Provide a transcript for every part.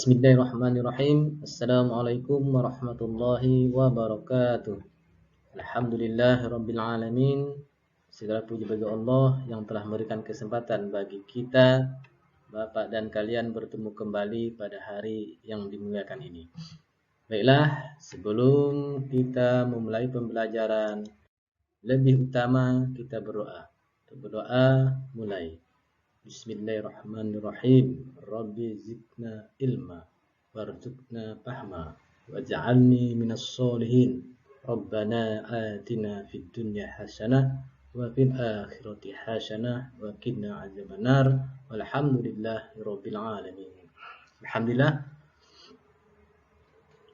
Bismillahirrahmanirrahim. Assalamualaikum warahmatullahi wabarakatuh. Alhamdulillahirabbil alamin. Segala puji bagi Allah yang telah memberikan kesempatan bagi kita, Bapak dan kalian bertemu kembali pada hari yang dimuliakan ini. Baiklah, sebelum kita memulai pembelajaran, lebih utama kita berdoa. Berdoa mulai. Bismillahirrahmanirrahim. Rabbi zidna ilma warzuqna fahma waj'alni minas sholihin. Rabbana atina fid dunya hasanah wa fil akhirati hasanah wa qina adzabannar. Walhamdulillahirabbil alamin. Alhamdulillah.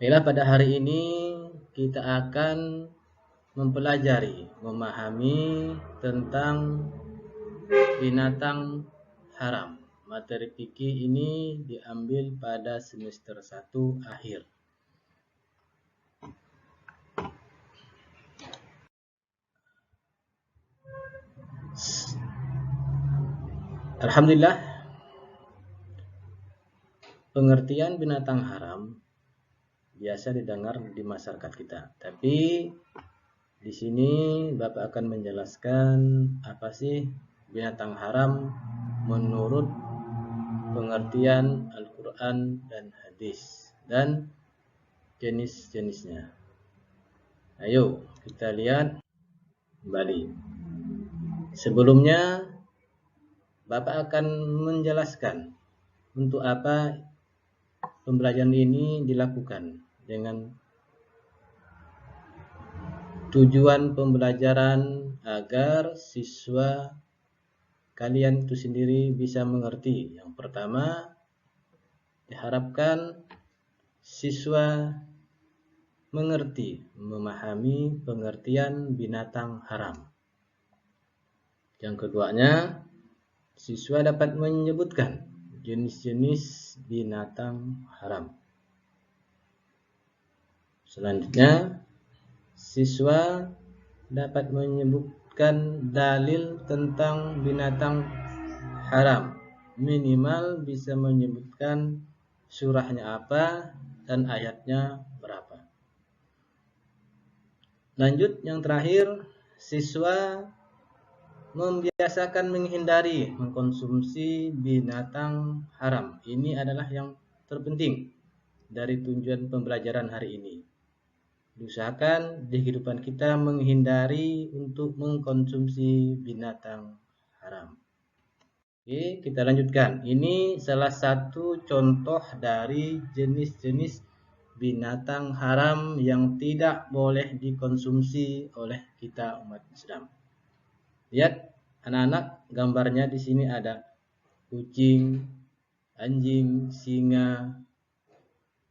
Baiklah, pada hari ini kita akan mempelajari, memahami tentang binatang haram. Materi fikih ini diambil pada semester 1 akhir. Alhamdulillah, pengertian binatang haram biasa didengar di masyarakat kita. Tapi di sini Bapak akan menjelaskan apa sih binatang haram menurut pengertian Al-Quran dan hadis dan jenis-jenisnya. Ayo kita lihat kembali. Sebelumnya Bapak akan menjelaskan untuk apa pembelajaran ini dilakukan, dengan tujuan pembelajaran agar siswa kalian itu sendiri bisa mengerti. Yang pertama, diharapkan siswa mengerti, memahami pengertian binatang haram. Yang keduanya, siswa dapat menyebutkan jenis-jenis binatang haram. Selanjutnya, siswa dapat menyebutkan dalil tentang binatang haram. Minimal bisa menyebutkan surahnya apa dan ayatnya berapa. Lanjut, yang terakhir, siswa membiasakan menghindari mengkonsumsi binatang haram. Ini adalah yang terpenting dari tujuan pembelajaran hari ini. Diusahakan di kehidupan kita menghindari untuk mengkonsumsi binatang haram. Oke, kita lanjutkan. Ini salah satu contoh dari jenis-jenis binatang haram yang tidak boleh dikonsumsi oleh kita umat Islam. Lihat anak-anak, gambarnya di sini ada kucing, anjing, singa,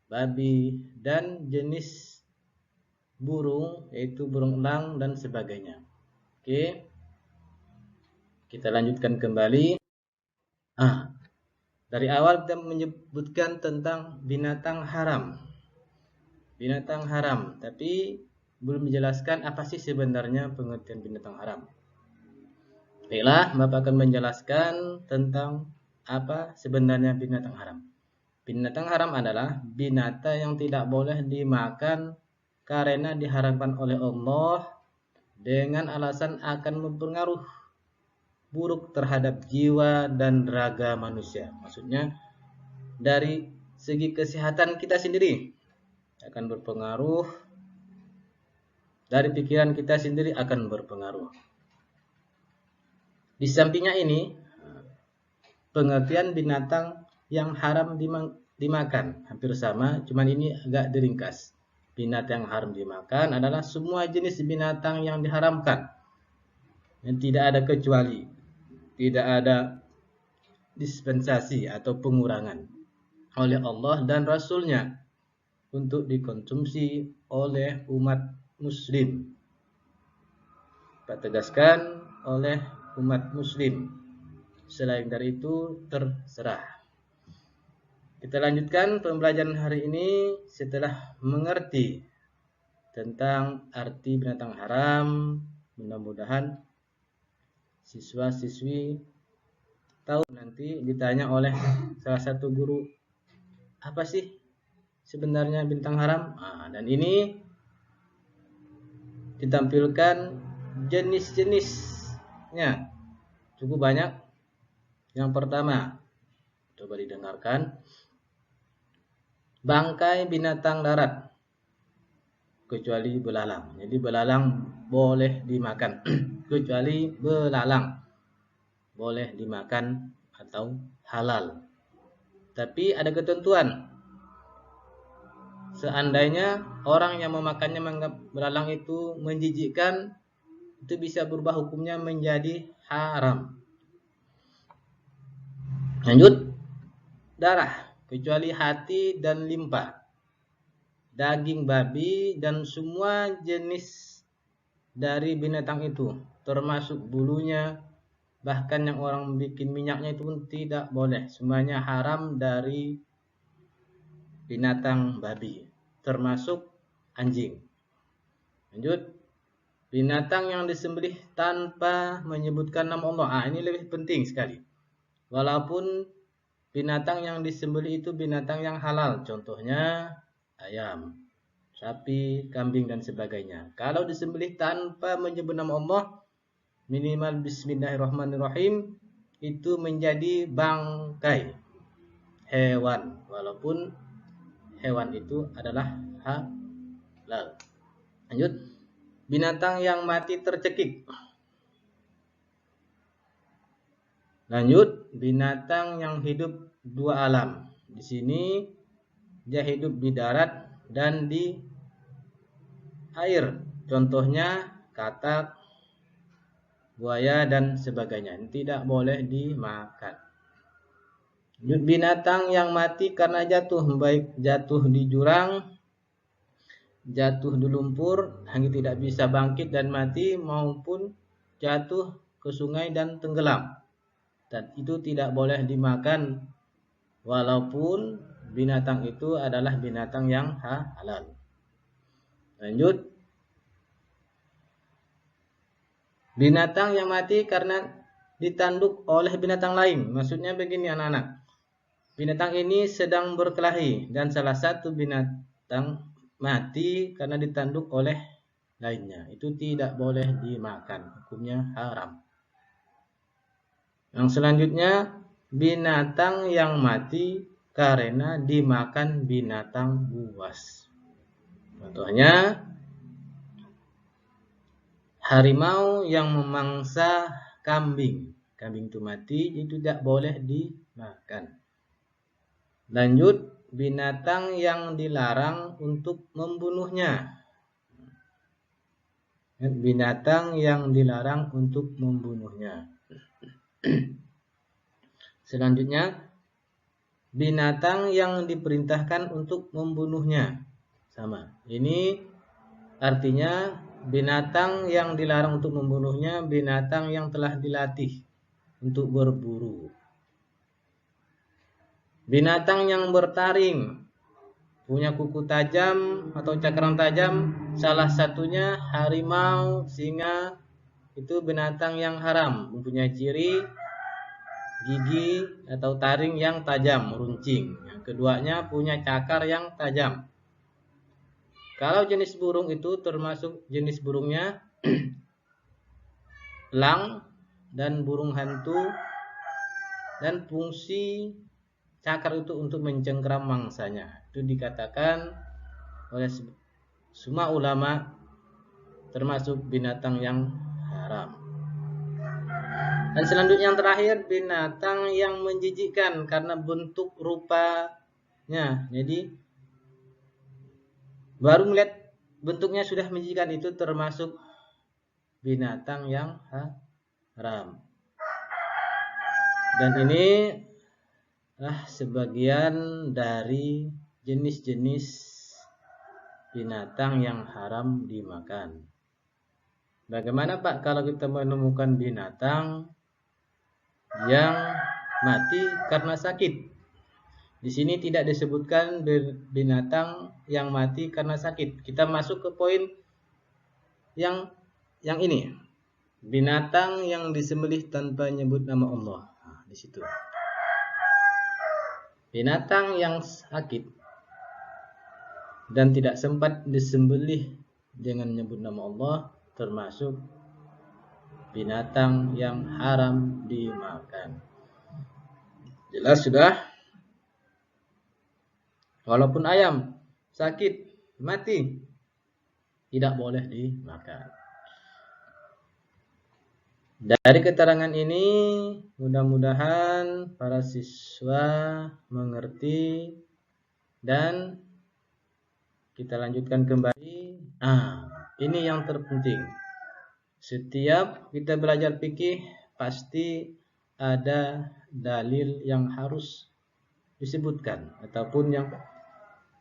babi, dan jenis burung yaitu burung elang dan sebagainya. Oke, kita lanjutkan kembali. Dari awal kita menyebutkan tentang binatang haram. Binatang haram, tapi belum dijelaskan apa sih sebenarnya pengertian binatang haram. Baiklah, Bapak akan menjelaskan tentang apa sebenarnya binatang haram. Binatang haram adalah binatang yang tidak boleh dimakan karena diharamkan oleh Allah dengan alasan akan berpengaruh buruk terhadap jiwa dan raga manusia. Maksudnya dari segi kesehatan kita sendiri akan berpengaruh, dari pikiran kita sendiri akan berpengaruh. Di sampingnya ini, pengertian binatang yang haram dimakan hampir sama, cuman ini agak diringkas. Binatang yang haram dimakan adalah semua jenis binatang yang diharamkan, yang tidak ada kecuali, tidak ada dispensasi atau pengurangan oleh Allah dan Rasul-Nya untuk dikonsumsi oleh umat muslim. Pak tegaskan, oleh umat muslim. Selain dari itu terserah. Kita lanjutkan pembelajaran hari ini setelah mengerti tentang arti binatang haram. Mudah-mudahan siswa-siswi tahu nanti ditanya oleh salah satu guru apa sih sebenarnya binatang haram? Dan ini ditampilkan jenis-jenisnya cukup banyak. Yang pertama, coba didengarkan, bangkai binatang darat kecuali belalang. Jadi belalang boleh dimakan kecuali belalang boleh dimakan atau halal. Tapi ada ketentuan. Seandainya orang yang memakannya menganggap belalang itu menjijikkan, itu bisa berubah hukumnya menjadi haram. Lanjut, darah kecuali hati dan limpa, daging babi dan semua jenis dari binatang itu, termasuk bulunya, bahkan yang orang bikin minyaknya itu pun tidak boleh. Semuanya haram dari binatang babi, termasuk anjing. Lanjut, binatang yang disembelih tanpa menyebutkan nama Allah. Ini lebih penting sekali. Walaupun binatang yang disembelih itu binatang yang halal, contohnya ayam, sapi, kambing dan sebagainya. Kalau disembelih tanpa menyebut nama Allah, minimal bismillahirrahmanirrahim, itu menjadi bangkai hewan, walaupun hewan itu adalah halal. Lanjut, binatang yang mati tercekik. Lanjut, binatang yang hidup dua alam. Di sini dia hidup di darat dan di air. Contohnya katak, buaya dan sebagainya. Ini tidak boleh dimakan. Binatang yang mati karena jatuh, baik jatuh di jurang, jatuh di lumpur, hingga tidak bisa bangkit dan mati, maupun jatuh ke sungai dan tenggelam. Dan itu tidak boleh dimakan, walaupun binatang itu adalah binatang yang halal. Lanjut, binatang yang mati karena ditanduk oleh binatang lain. Maksudnya begini anak-anak, binatang ini sedang berkelahi dan salah satu binatang mati karena ditanduk oleh lainnya. Itu tidak boleh dimakan, hukumnya haram. Yang selanjutnya, binatang yang mati karena dimakan binatang buas. Contohnya, harimau yang memangsa kambing. Kambing itu mati, itu tidak boleh dimakan. Lanjut, binatang yang dilarang untuk membunuhnya. Binatang yang dilarang untuk membunuhnya. Selanjutnya, binatang yang diperintahkan untuk membunuhnya. Sama. Ini artinya binatang yang dilarang untuk membunuhnya, binatang yang telah dilatih untuk berburu. Binatang yang bertaring, punya kuku tajam atau cakram tajam, salah satunya harimau, singa, itu binatang yang haram, mempunyai ciri gigi atau taring yang tajam, runcing. Yang keduanya punya cakar yang tajam. Kalau jenis burung itu termasuk jenis burungnya elang dan burung hantu, dan fungsi cakar itu untuk mencengkeram mangsanya. Itu dikatakan oleh semua ulama termasuk binatang yang haram. Dan selanjutnya yang terakhir, binatang yang menjijikkan karena bentuk rupanya. Jadi baru melihat bentuknya sudah menjijikkan, itu termasuk binatang yang haram. Dan ini sebagian dari jenis-jenis binatang yang haram dimakan. Bagaimana Pak kalau kita menemukan binatang yang mati karena sakit? Di sini tidak disebutkan binatang yang mati karena sakit. Kita masuk ke poin yang ini. Binatang yang disembelih tanpa menyebut nama Allah. Di situ. binatang yang sakit dan tidak sempat disembelih dengan menyebut nama Allah termasuk binatang yang haram dimakan. Jelas sudah? Walaupun ayam sakit, mati, tidak boleh dimakan. Dari keterangan ini, mudah-mudahan para siswa mengerti dan kita lanjutkan kembali. Ini yang terpenting. Setiap kita belajar fikih, pasti ada dalil yang harus disebutkan ataupun yang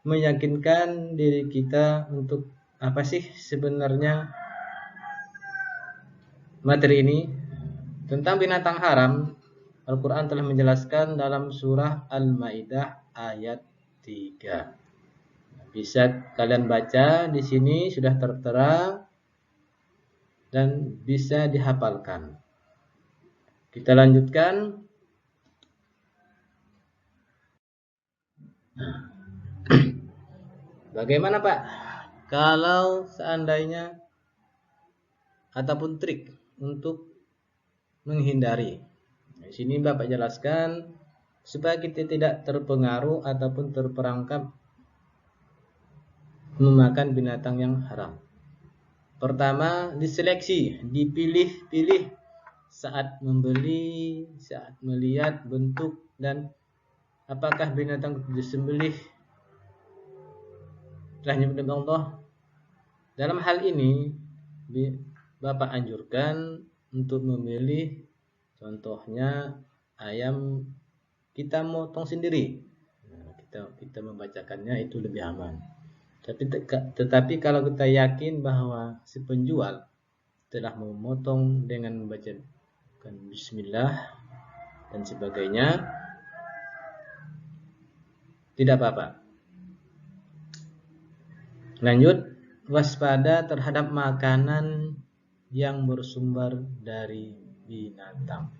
meyakinkan diri kita untuk apa sih sebenarnya materi ini. Tentang binatang haram, Al-Quran telah menjelaskan dalam surah Al-Maidah ayat 3. Bisa kalian baca di sini, sudah tertera dan bisa dihafalkan. Kita lanjutkan. Bagaimana Pak kalau seandainya ataupun trik untuk menghindari? Di sini Bapak jelaskan supaya kita tidak terpengaruh ataupun terperangkap memakan binatang yang haram. Pertama, diseleksi, dipilih-pilih saat membeli, saat melihat bentuk dan apakah binatang disembelih telah menyebut nama Allah. Dalam hal ini Bapak anjurkan untuk memilih, contohnya ayam kita motong sendiri. Kita membacakannya itu lebih aman. Tetapi kalau kita yakin bahwa si penjual telah memotong dengan membacakan bismillah dan sebagainya, tidak apa-apa. Lanjut, waspada terhadap makanan yang bersumber dari binatang.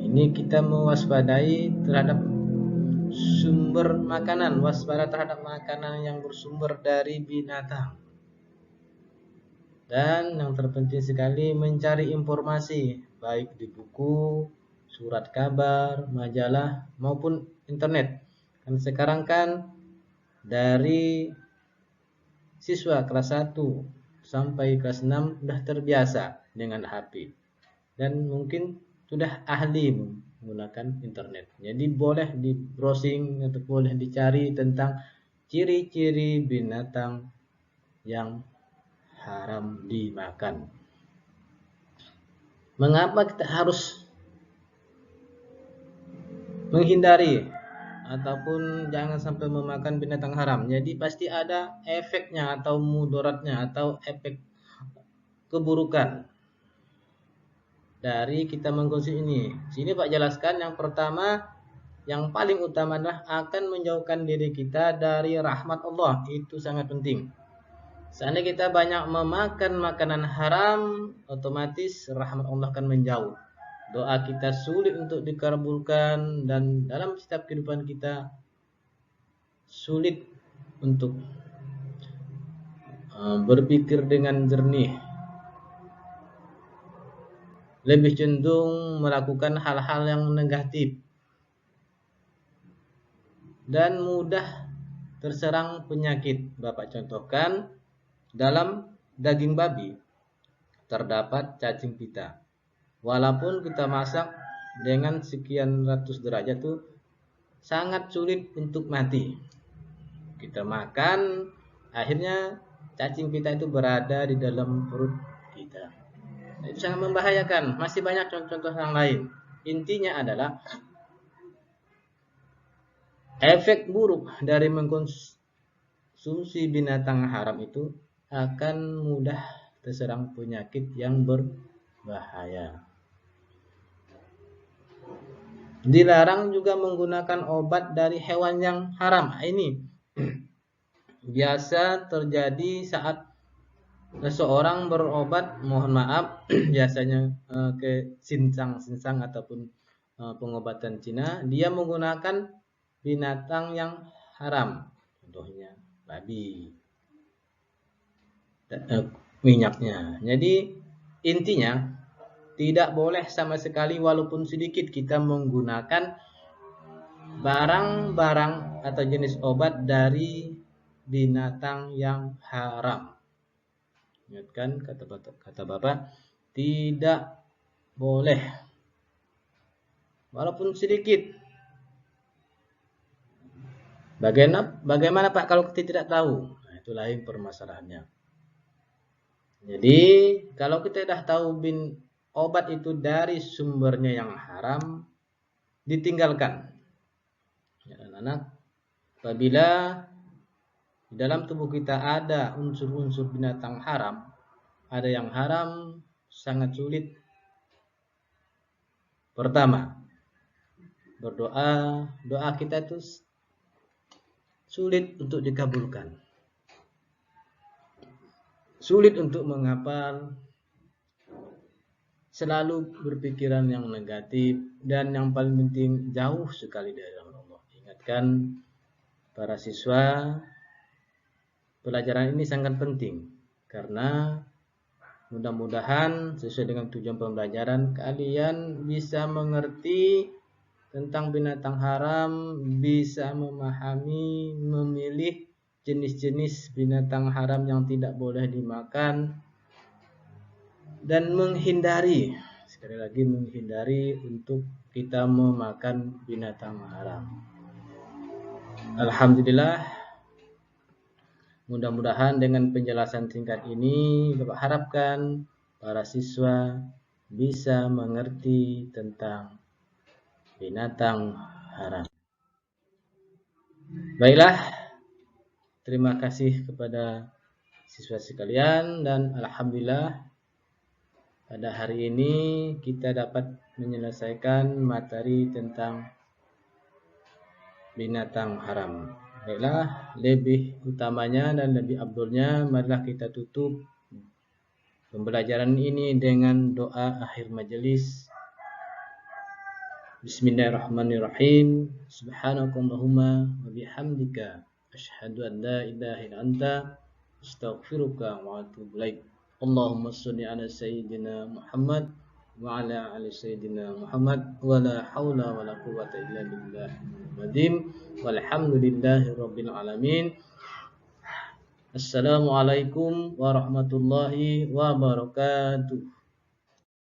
Ini kita mewaspadai terhadap sumber makanan, waspada terhadap makanan yang bersumber dari binatang. Dan yang terpenting sekali mencari informasi baik di buku, surat kabar, majalah maupun internet. Kan sekarang kan dari siswa kelas 1 sampai kelas 6 sudah terbiasa dengan HP dan mungkin sudah ahli menggunakan internet. Jadi boleh di browsing atau boleh dicari tentang ciri-ciri binatang yang haram dimakan. Mengapa kita harus menghindari ataupun jangan sampai memakan binatang haram? Jadi pasti ada efeknya atau mudaratnya atau efek keburukan dari kita mengkonsumsi ini. Sini Pak jelaskan yang pertama, yang paling utama adalah akan menjauhkan diri kita dari rahmat Allah. Itu sangat penting. Seandainya kita banyak memakan makanan haram, otomatis rahmat Allah akan menjauh. Doa kita sulit untuk dikabulkan dan dalam setiap kehidupan kita sulit untuk berpikir dengan jernih. Lebih cenderung melakukan hal-hal yang negatif dan mudah terserang penyakit. Bapak contohkan, dalam daging babi terdapat cacing pita. Walaupun kita masak dengan sekian ratus derajat itu sangat sulit untuk mati. Kita makan, akhirnya cacing pita itu berada di dalam perut kita. Itu sangat membahayakan. Masih banyak contoh-contoh yang lain. Intinya adalah efek buruk dari mengkonsumsi binatang haram itu akan mudah terserang penyakit yang berbahaya. Dilarang juga menggunakan obat dari hewan yang haram. Ini biasa terjadi saat seseorang berobat, mohon maaf, biasanya ke sinsang ataupun pengobatan Cina, dia menggunakan binatang yang haram, contohnya babi, minyaknya. Jadi intinya tidak boleh sama sekali walaupun sedikit kita menggunakan barang-barang atau jenis obat dari binatang yang haram. Ingatkan kata Bapak, tidak boleh walaupun sedikit. Bagaimana Pak kalau kita tidak tahu? Nah, itu lain permasalahannya. Jadi kalau kita sudah tahu obat itu dari sumbernya yang haram, ditinggalkan. Ya, anak-anak, apabila di dalam tubuh kita ada unsur-unsur binatang haram, ada yang haram, sangat sulit. Pertama, berdoa, doa kita itu sulit untuk dikabulkan. Sulit untuk menghafal, selalu berpikiran yang negatif, dan yang paling penting jauh sekali dari Allah. Ingatkan para siswa, pelajaran ini sangat penting karena mudah-mudahan sesuai dengan tujuan pembelajaran kalian bisa mengerti tentang binatang haram, bisa memahami, memilih jenis-jenis binatang haram yang tidak boleh dimakan, dan menghindari, sekali lagi menghindari untuk kita memakan binatang haram. Alhamdulillah, mudah-mudahan dengan penjelasan singkat ini Bapak harapkan para siswa bisa mengerti tentang binatang haram. Baiklah, terima kasih kepada siswa sekalian, dan alhamdulillah pada hari ini kita dapat menyelesaikan materi tentang binatang haram. Baiklah, lebih utamanya dan lebih abdulnya, marilah kita tutup pembelajaran ini dengan doa akhir majelis. Bismillahirrahmanirrahim. Subhanakallahumma wa bihamdika asyhadu an la ilaha illa anta astaghfiruka wa atubu ilaik. Allahumma shalli ala sayyidina Muhammad wa ala ali sayyidina Muhammad wa la haula wa la quwwata illa billahil walhamdulillahi rabbil alamin. Assalamualaikum warahmatullahi wabarakatuh.